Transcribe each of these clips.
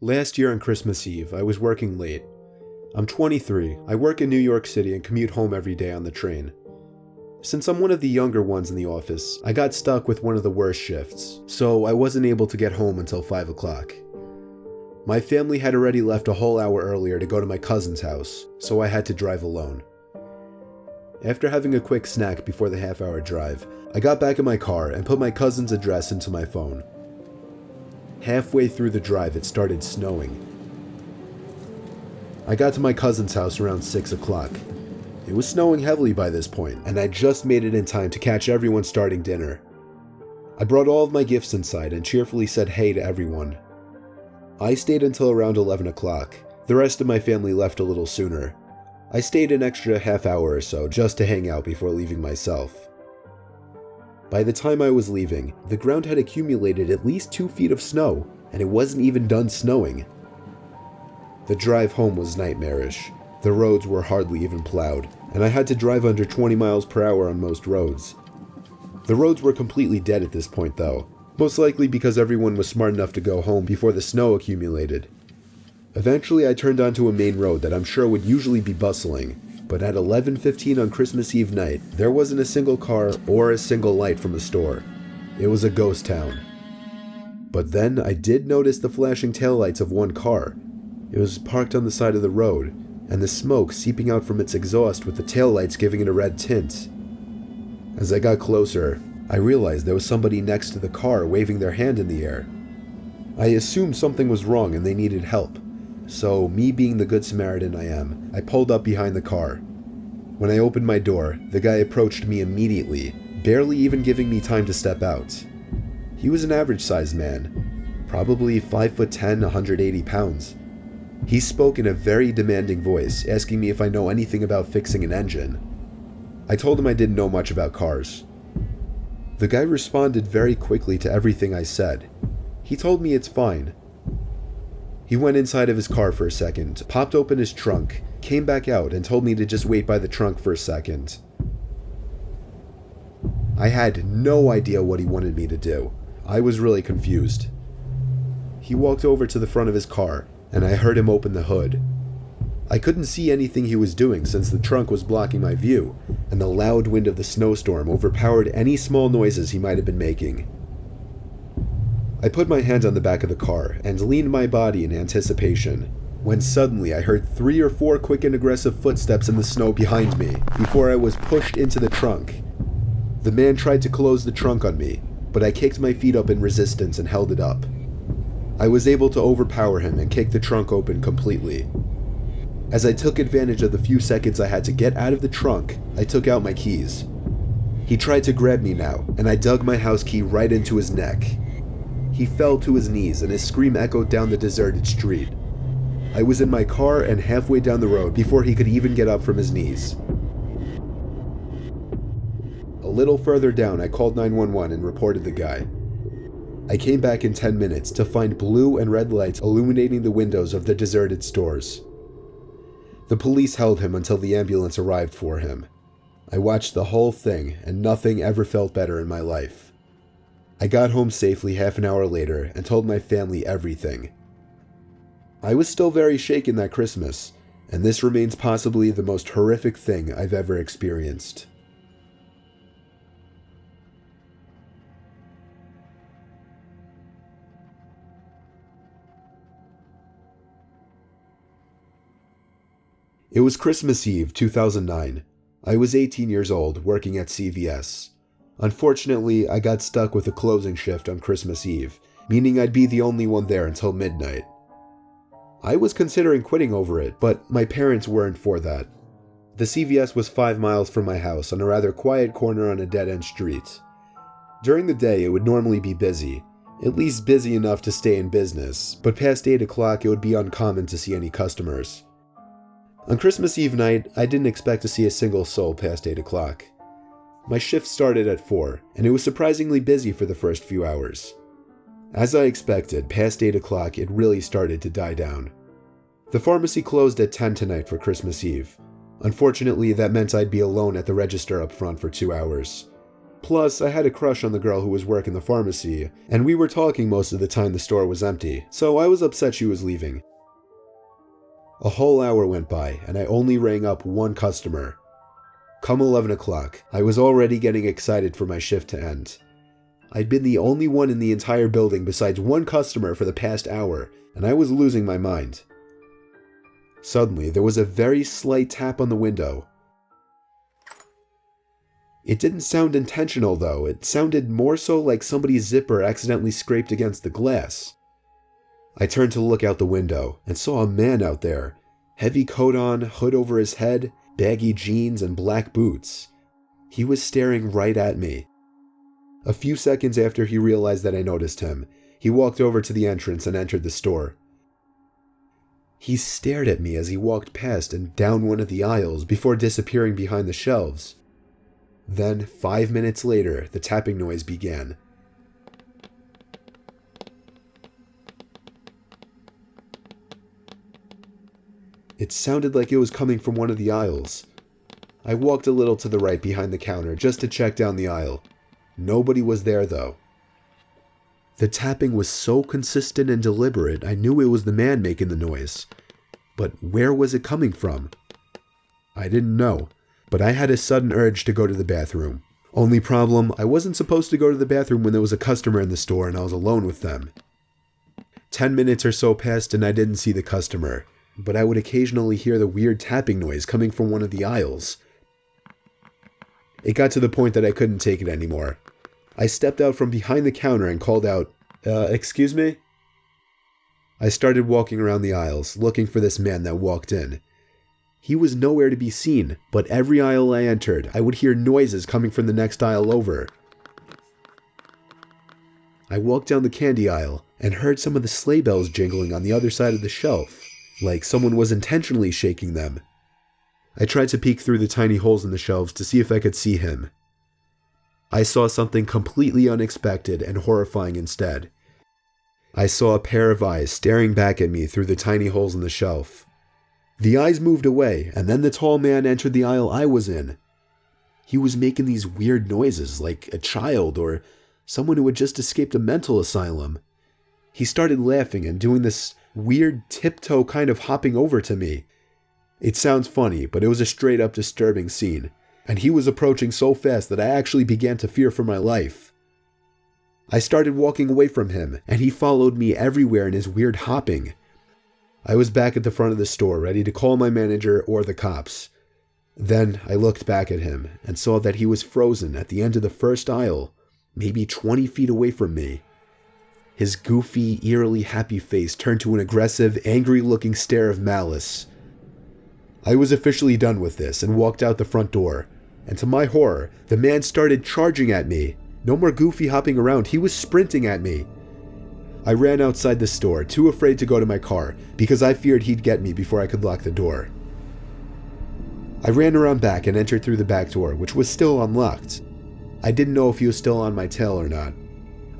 Last year on Christmas Eve, I was working late. I'm 23, I work in New York City and commute home every day on the train. Since I'm one of the younger ones in the office, I got stuck with one of the worst shifts, so I wasn't able to get home until 5 o'clock. My family had already left a whole hour earlier to go to my cousin's house, so I had to drive alone. After having a quick snack before the half-hour drive, I got back in my car and put my cousin's address into my phone. Halfway through the drive, it started snowing. I got to my cousin's house around 6 o'clock. It was snowing heavily by this point, and I just made it in time to catch everyone starting dinner. I brought all of my gifts inside and cheerfully said hey to everyone. I stayed until around 11 o'clock. The rest of my family left a little sooner. I stayed an extra half hour or so just to hang out before leaving myself. By the time I was leaving, the ground had accumulated at least 2 feet of snow, and it wasn't even done snowing. The drive home was nightmarish. The roads were hardly even plowed, and I had to drive under 20 miles per hour on most roads. The roads were completely dead at this point though, most likely because everyone was smart enough to go home before the snow accumulated. Eventually I turned onto a main road that I'm sure would usually be bustling, but at 11:15 on Christmas Eve night, there wasn't a single car or a single light from a store. It was a ghost town. But then I did notice the flashing taillights of one car. It was parked on the side of the road, and the smoke seeping out from its exhaust with the taillights giving it a red tint. As I got closer, I realized there was somebody next to the car waving their hand in the air. I assumed something was wrong and they needed help. So, me being the good Samaritan I am, I pulled up behind the car. When I opened my door, the guy approached me immediately, barely even giving me time to step out. He was an average-sized man, probably 5'10", 180 pounds. He spoke in a very demanding voice, asking me if I know anything about fixing an engine. I told him I didn't know much about cars. The guy responded very quickly to everything I said. He told me it's fine. He went inside of his car for a second, popped open his trunk, came back out and told me to just wait by the trunk for a second. I had no idea what he wanted me to do. I was really confused. He walked over to the front of his car, and I heard him open the hood. I couldn't see anything he was doing since the trunk was blocking my view, and the loud wind of the snowstorm overpowered any small noises he might have been making. I put my hand on the back of the car and leaned my body in anticipation, when suddenly I heard 3 or 4 quick and aggressive footsteps in the snow behind me before I was pushed into the trunk. The man tried to close the trunk on me, but I kicked my feet up in resistance and held it up. I was able to overpower him and kick the trunk open completely. As I took advantage of the few seconds I had to get out of the trunk, I took out my keys. He tried to grab me now, and I dug my house key right into his neck. He fell to his knees and his scream echoed down the deserted street. I was in my car and halfway down the road before he could even get up from his knees. A little further down, I called 911 and reported the guy. I came back in 10 minutes to find blue and red lights illuminating the windows of the deserted stores. The police held him until the ambulance arrived for him. I watched the whole thing, and nothing ever felt better in my life. I got home safely half an hour later and told my family everything. I was still very shaken that Christmas, and this remains possibly the most horrific thing I've ever experienced. It was Christmas Eve, 2009. I was 18 years old, working at CVS. Unfortunately, I got stuck with a closing shift on Christmas Eve, meaning I'd be the only one there until midnight. I was considering quitting over it, but my parents weren't for that. The CVS was 5 miles from my house on a rather quiet corner on a dead-end street. During the day, it would normally be busy, at least busy enough to stay in business, but past 8 o'clock it would be uncommon to see any customers. On Christmas Eve night, I didn't expect to see a single soul past 8 o'clock. My shift started at 4, and it was surprisingly busy for the first few hours. As I expected, past 8 o'clock it really started to die down. The pharmacy closed at 10 tonight for Christmas Eve. Unfortunately, that meant I'd be alone at the register up front for 2 hours. Plus, I had a crush on the girl who was working the pharmacy, and we were talking most of the time the store was empty, so I was upset she was leaving. A whole hour went by, and I only rang up one customer. Come 11 o'clock, I was already getting excited for my shift to end. I'd been the only one in the entire building besides one customer for the past hour, and I was losing my mind. Suddenly, there was a very slight tap on the window. It didn't sound intentional though, it sounded more so like somebody's zipper accidentally scraped against the glass. I turned to look out the window and saw a man out there, heavy coat on, hood over his head, baggy jeans, and black boots. He was staring right at me. A few seconds after he realized that I noticed him, he walked over to the entrance and entered the store. He stared at me as he walked past and down one of the aisles before disappearing behind the shelves. Then, 5 minutes later, the tapping noise began. It sounded like it was coming from one of the aisles. I walked a little to the right behind the counter just to check down the aisle. Nobody was there though. The tapping was so consistent and deliberate, I knew it was the man making the noise. But where was it coming from? I didn't know, but I had a sudden urge to go to the bathroom. Only problem, I wasn't supposed to go to the bathroom when there was a customer in the store and I was alone with them. 10 minutes or so passed and I didn't see the customer, but I would occasionally hear the weird tapping noise coming from one of the aisles. It got to the point that I couldn't take it anymore. I stepped out from behind the counter and called out, excuse me? I started walking around the aisles, looking for this man that walked in. He was nowhere to be seen, but every aisle I entered, I would hear noises coming from the next aisle over. I walked down the candy aisle and heard some of the sleigh bells jingling on the other side of the shelf, like someone was intentionally shaking them. I tried to peek through the tiny holes in the shelves to see if I could see him. I saw something completely unexpected and horrifying instead. I saw a pair of eyes staring back at me through the tiny holes in the shelf. The eyes moved away, and then the tall man entered the aisle I was in. He was making these weird noises like a child or someone who had just escaped a mental asylum. He started laughing and doing this weird tiptoe kind of hopping over to me. It sounds funny, but it was a straight up disturbing scene, and he was approaching so fast that I actually began to fear for my life. I started walking away from him, and he followed me everywhere in his weird hopping. I was back at the front of the store, ready to call my manager or the cops. Then I looked back at him and saw that he was frozen at the end of the first aisle, maybe 20 feet away from me. His goofy, eerily happy face turned to an aggressive, angry-looking stare of malice. I was officially done with this and walked out the front door, and to my horror, the man started charging at me. No more goofy hopping around, he was sprinting at me. I ran outside the store, too afraid to go to my car, because I feared he'd get me before I could lock the door. I ran around back and entered through the back door, which was still unlocked. I didn't know if he was still on my tail or not.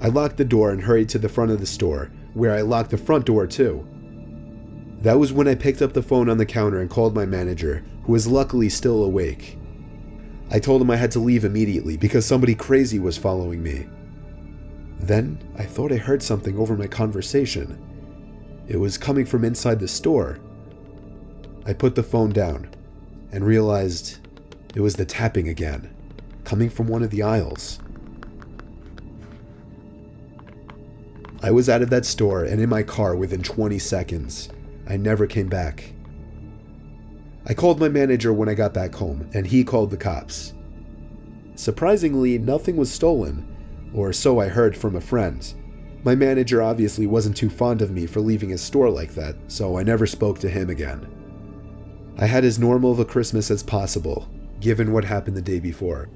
I locked the door and hurried to the front of the store, where I locked the front door too. That was when I picked up the phone on the counter and called my manager, who was luckily still awake. I told him I had to leave immediately because somebody crazy was following me. Then I thought I heard something over my conversation. It was coming from inside the store. I put the phone down and realized it was the tapping again, coming from one of the aisles. I was out of that store and in my car within 20 seconds. I never came back. I called my manager when I got back home, and he called the cops. Surprisingly, nothing was stolen, or so I heard from a friend. My manager obviously wasn't too fond of me for leaving his store like that, so I never spoke to him again. I had as normal of a Christmas as possible, given what happened the day before.